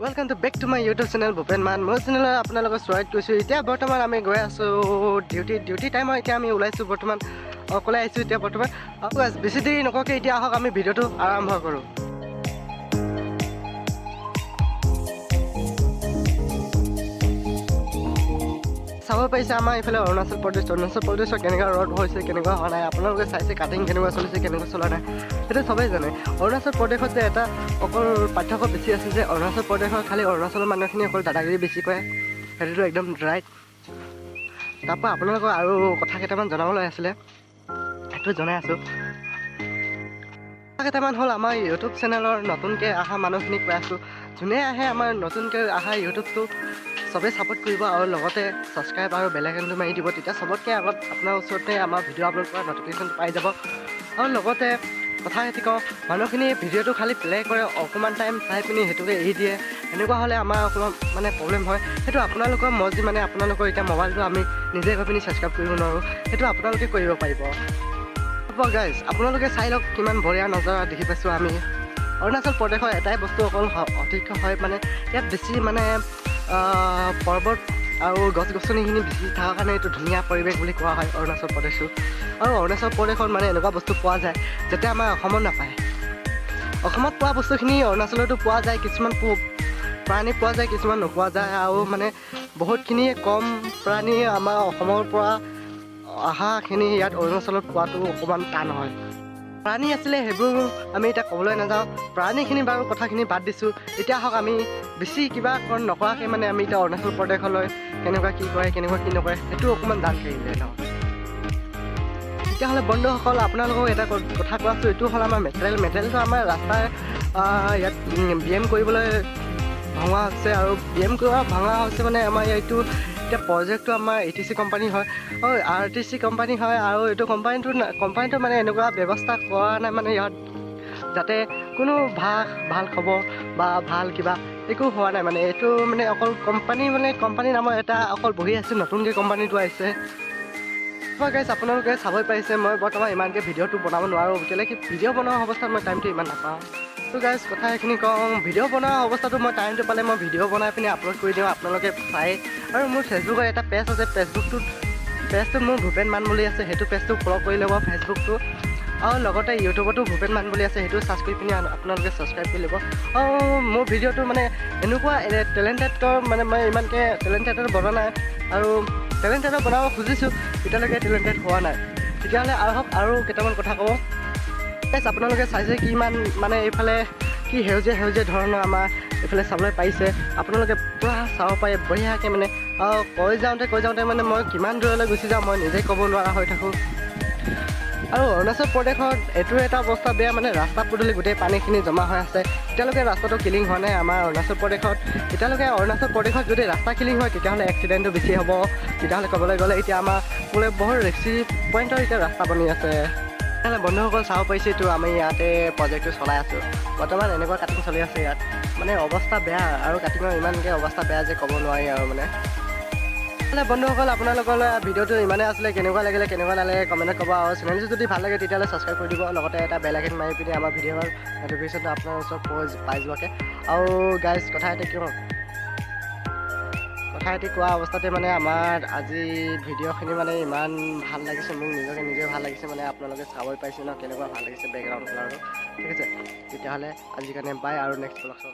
Welcome to back to my YouTube channel Bhupen Man. My channel আপোনালোকক স্বাগত কৰিছোঁ। এতিয়া বৰ্তমান আমি গৈ আছোঁ ডিউটি টাইমত এতিয়া আমি ওলাইছোঁ বৰ্তমান অকলে আহিছোঁ এতিয়া বৰ্তমান বেছি দেৰি নকৰাকৈ এতিয়া আহক আমি ভিডিঅ'টো আৰম্ভ কৰোঁ। চাব পাৰিছে আমাৰ এইফালে অৰুণাচল প্ৰদেশৰ কেনেকুৱা ৰ'দ হৈছে কেনেকুৱা হোৱা নাই আপোনালোকে চাইছে কাটিং কেনেকুৱা চলিছে কেনেকুৱা চলা নাই সেইটো চবেই জানে। অৰুণাচল প্ৰদেশত যে এটা অকল পাৰ্থক্য বেছি আছে যে অৰুণাচল প্ৰদেশত খালি অৰুণাচলৰ মানুহখিনি অকল দাদাগিৰি বেছি কৰে, সেইটোতো একদম ৰাইট। তাৰপৰা আপোনালোকক আৰু কথা কেইটামান জনাবলৈ আছিলে, সেইটো জনাই আছোঁ। কথা কেইটামান হ'ল আমাৰ ইউটিউব চেনেলৰ নতুনকৈ অহা মানুহখিনিক কৈ আছোঁ, যোনে আহে আমাৰ নতুনকৈ অহা ইউটিউবটো চবেই ছাপোৰ্ট কৰিব আৰু লগতে ছাবস্ক্ৰাইব আৰু বেল আইকনটো মাৰি দিব। তেতিয়া চবতকৈ আগত আপোনাৰ ওচৰতে আমাৰ ভিডিঅ' আপলোড কৰা ন'টিফিকেশ্যনটো পাই যাব। আৰু লগতে কথা এটি কওঁ, মানুহখিনি ভিডিঅ'টো খালি প্লে' কৰে, অকণমান টাইম চাই পিনি সেইটোকে এৰি দিয়ে, এনেকুৱা হ'লে আমাৰ অকণমান মানে প্ৰব্লেম হয়। সেইটো আপোনালোকৰ মৰ্জি, মানে আপোনালোকৰ এতিয়া মোবাইলটো আমি নিজে গৈ পিনি ছাবস্ক্ৰাইব কৰিব নোৱাৰোঁ, সেইটো আপোনালোকে কৰিব পাৰিব। গাইজ আপোনালোকে চাই লওক কিমান বঢ়িয়া নজৰা দেখি পাইছোঁ আমি। অৰুণাচল প্ৰদেশৰ এটাই বস্তু অকল অধিক হয়, মানে ইয়াত বেছি মানে পৰ্বত আৰু গছ গছনিখিনি বেছি থকাৰ কাৰণে এইটো ধুনীয়া পৰিৱেশ বুলি কোৱা হয় অৰুণাচল প্ৰদেশটো। আৰু অৰুণাচল প্ৰদেশত মানে এনেকুৱা বস্তু পোৱা যায় যাতে আমাৰ অসমত নাপায়। অসমত পোৱা বস্তুখিনি অৰুণাচলতো পোৱা যায়, কিছুমান প্ৰাণী পোৱা যায় কিছুমান নোপোৱা যায়, আৰু মানে বহুতখিনিয়ে কম প্ৰাণী আমাৰ অসমৰ পৰা অহাখিনি ইয়াত অৰুণাচলত পোৱাটো অকণমান টান হয়। প্ৰাণী আছিলে সেইবোৰ আমি এতিয়া ক'বলৈ নাযাওঁ, প্ৰাণীখিনি বাৰু কথাখিনি বাদ দিছোঁ। এতিয়া আহক আমি বেছি কিবা নকৰাকৈ মানে আমি এতিয়া অৰুণাচল প্ৰদেশলৈ কেনেকুৱা কি কৰে কেনেকুৱা কি নকৰে সেইটো অকণমান জানিলে ন। তেতিয়াহ'লে বন্ধুসকল আপোনালোকক এটা কথা কোৱা আছোঁ, এইটো হ'ল আমাৰ মেটেৰিয়েলটো আমাৰ ৰাস্তাৰ ইয়াত BM কৰিবলৈ ভঙা হৈছে, আৰু BM কৰা ভঙা হৈছে মানে আমাৰ এইটো এতিয়া প্ৰজেক্টটো আমাৰ ATC কোম্পানী হয়, RTC কোম্পানী হয়, আৰু এইটো কোম্পানীটো মানে এনেকুৱা ব্যৱস্থা কৰা নাই মানে ইয়াত যাতে কোনো ভাল খবৰ বা ভাল কিবা একো হোৱা নাই। মানে এইটো মানে অকল কোম্পানী নামৰ এটা অকল বহি আছে, নতুনকৈ কোম্পানীটো আহিছে। গাইজ আপোনালোকে চাবই পাৰিছে মই বৰ্তমান ইমানকৈ ভিডিঅ'টো বনাব নোৱাৰোঁ, কেলেকি ভিডিঅ' বনোৱা অৱস্থাত মই টাইমটো ইমান নাপাওঁ। তো গাইজ কথা এইখিনি কওঁ, ভিডিঅ' বনোৱা অৱস্থাটো মই টাইমটো পালে মই ভিডিঅ' বনাই পিনি আপলোড কৰি দিওঁ, আপোনালোকে চাই। আৰু মোৰ ফেচবুকৰ এটা পেজ আছে, পেজটোত মোৰ ভূপেন মান বুলি আছে, সেইটো পেজটো ফ'ল' কৰি ল'ব ফেচবুকটো। আৰু লগতে ইউটিউবতো ভূপেন মান বুলি আছে, সেইটো চাৰ্চ কৰি পিনি আপোনালোকে ছাবস্ক্ৰাইব কৰি ল'ব। আৰু মোৰ ভিডিঅ'টো মানে এনেকুৱা টেলেণ্টেডৰ মানে মই ইমানকৈ টেলেণ্টেডৰ বনোৱা নাই, আৰু টেলেণ্টেডৰ বনাব খুজিছোঁ, এতিয়ালৈকে টেলেণ্টেড হোৱা নাই। তেতিয়াহ'লে আহক আৰু কেইটামান কথা কওঁ। আপোনালোকে চাইছে কিমান মানে এইফালে কি সেউজীয়া ধৰণৰ আমাৰ এইফালে চাবলৈ পাৰিছে, আপোনালোকে পূৰা চাব পাৰে বঢ়িয়াকৈ মানে। কৈ যাওঁতে মানে মই কিমান দূৰলৈ গুচি যাওঁ মই নিজেই ক'ব নোৱাৰা হৈ থাকোঁ। আৰু অৰুণাচল প্ৰদেশত এইটো এটা অৱস্থা বেয়া, মানে ৰাস্তা পদূলি গোটেই পানীখিনি জমা হৈ আছে। এতিয়ালৈকে ৰাস্তাটো ক্লিন হোৱা নাই আমাৰ অৰুণাচল প্ৰদেশত। অৰুণাচল প্ৰদেশত যদি ৰাস্তা ক্লিন হয় তেতিয়াহ'লে এক্সিডেণ্টটো বেছি হ'ব। তেতিয়াহ'লে ক'বলৈ গ'লে এতিয়া আমাৰ বোলে বহুত ৰিক্সি পইণ্টৰ এতিয়া ৰাস্তা বনি আছে। তেতিয়াহ'লে বন্ধুসকল চাব পাৰিছে, এইটো আমি ইয়াতে প্ৰজেক্টটো চলাই আছোঁ বৰ্তমান, এনেকুৱা কাটিং চলি আছে ইয়াত, মানে অৱস্থা বেয়া, আৰু কাটিঙৰ ইমানকৈ অৱস্থা বেয়া যে ক'ব নোৱাৰি আৰু মানে। বন্ধুসকল আপোনালোকৰ ভিডিঅ'টো ইমানে আছিলে, কেনেকুৱা লাগিলে কেনেকুৱা নালাগে কমেণ্টত ক'ব, আৰু চেনেলটো যদি ভাল লাগে তেতিয়াহ'লে ছাবস্ক্ৰাইব কৰি দিব, লগতে এটা বেল আইকন মাৰি পিনি আমাৰ ভিডিঅ'ৰ ন'টিফিকেশ্যনটো আপোনাৰ ওচৰত পাই যোৱাকৈ। আৰু গাইজ কথা এটি কোৱা অৱস্থাতে মানে আমাৰ আজি ভিডিঅ'খিনি মানে ইমান ভাল লাগিছে, মোক নিজে ভাল লাগিছে, মানে আপোনালোকে চাবই পাইছে ন কেনেকুৱা ভাল লাগিছে বেকগ্ৰাউণ্ড কালাৰটো। ঠিক আছে, তেতিয়াহ'লে আজিৰ কাৰণে বাই, আৰু নেক্সট ব্লগত